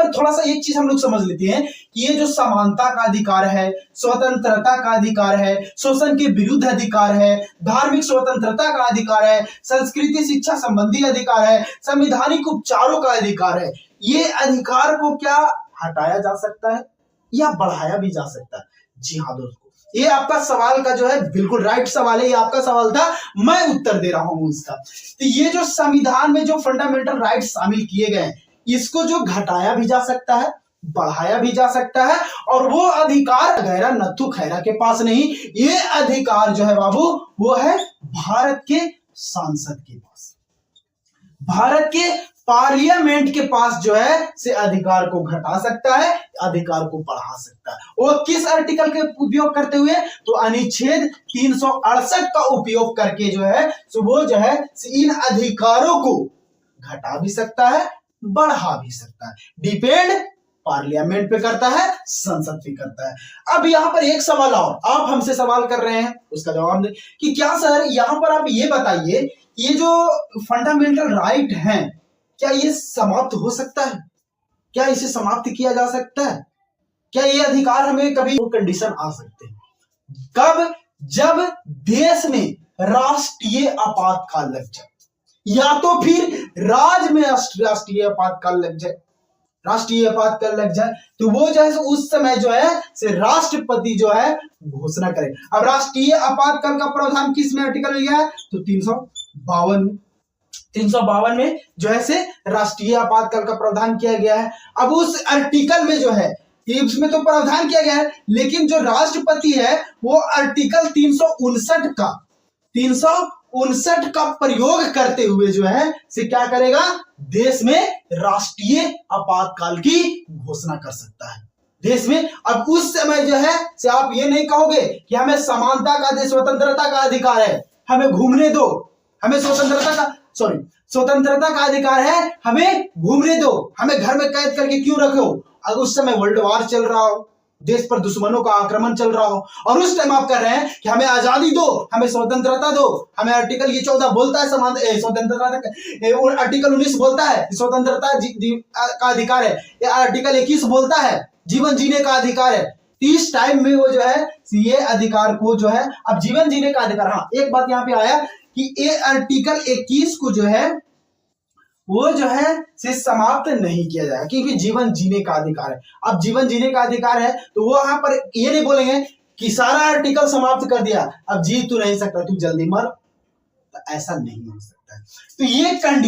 पर थोड़ा सा एक चीज हम लोग समझ लेते हैं कि ये जो समानता का अधिकार है, स्वतंत्रता का अधिकार है, शोषण के विरुद्ध अधिकार है, धार्मिक स्वतंत्रता का अधिकार है, संस्कृति शिक्षा संबंधी अधिकार है, संवैधानिक उपचारों का अधिकार है, ये अधिकार को क्या हटाया जा सकता है या बढ़ाया भी जा सकता है? जी हाँ दोस्तों, ये आपका सवाल का जो है बिल्कुल राइट सवाल है, ये आपका सवाल था, मैं उत्तर दे रहा हूं इसका। तो ये जो संविधान में जो फंडामेंटल राइट शामिल किए गए हैं, इसको जो घटाया भी जा सकता है, बढ़ाया भी जा सकता है, और वो अधिकार गैरा नत्थु खैरा के पास नहीं, ये अधिकार जो है बाबू वो है भारत के सांसद के पास, भारत के पार्लियामेंट के पास जो है से अधिकार को घटा सकता है, अधिकार को बढ़ा सकता है। वो किस आर्टिकल के उपयोग करते हुए? तो अनुच्छेद 368 का उपयोग करके जो है सो वो जो है इन अधिकारों को घटा भी सकता है, बढ़ा भी सकता है। डिपेंड पार्लियामेंट पे करता है, संसद पे करता है। अब यहां पर एक सवाल और आप हमसे सवाल कर रहे हैं, उसका जवाब दें कि क्या सर यहां पर आप ये बताइए, ये जो फंडामेंटल राइट हैं क्या ये समाप्त हो सकता है? क्या इसे समाप्त किया जा सकता है? क्या ये अधिकार हमें कभी कंडीशन आ सकते हैं? कब? जब देश में राष्ट्रीय आपातकाल लग जाए, या तो फिर राज्य में राष्ट्रीय आपातकाल लग जाए, राष्ट्रीय आपातकाल लग जाए तो वो जो है उस समय जो है से राष्ट्रपति जो है घोषणा करे। अब राष्ट्रीय आपातकाल का प्रावधान किस में आर्टिकल में गया है? तो 352 में जो है से राष्ट्रीय आपातकाल का प्रावधान किया गया है। अब उस आर्टिकल में जो है उसमें तो प्रावधान किया गया है, लेकिन जो राष्ट्रपति है वो आर्टिकल 359 का प्रयोग करते हुए जो है से क्या करेगा? देश में राष्ट्रीय आपातकाल की घोषणा कर सकता है देश में। अब उस समय जो है से आप ये नहीं कहोगे कि हमें समानता का, स्वतंत्रता का अधिकार है, हमें घूमने दो, हमें स्वतंत्रता का अधिकार है, हमें घूमने दो, हमें घर में कैद करके क्यों रखो? अगर उस समय वर्ल्ड वार चल रहा हो, देश पर दुश्मनों का आक्रमण चल रहा हो, और उस टाइम आप कर रहे हैं कि हमें आजादी दो, हमें स्वतंत्रता दो, हमें आर्टिकल ये 14 बोलता है स्वतंत्रता, आर्टिकल 19 बोलता है स्वतंत्रता का अधिकार है, या आर्टिकल 21 बोलता है जीवन जीने का अधिकार है। इस टाइम में वो जो है ये अधिकार को जो है, अब जीवन जीने का अधिकार, हाँ एक बात यहाँ पे आया कि ये आर्टिकल 21 को जो है वो जो है से समाप्त नहीं किया जाएगा, क्योंकि जीवन जीने का अधिकार है। अब जीवन जीने का अधिकार है तो वो यहाँ पर ये नहीं बोलेंगे कि सारा आर्टिकल समाप्त कर दिया, अब जी तू नहीं सकता, तू जल्दी मर, तो ऐसा नहीं हो सकता है। तो ये कंडीशन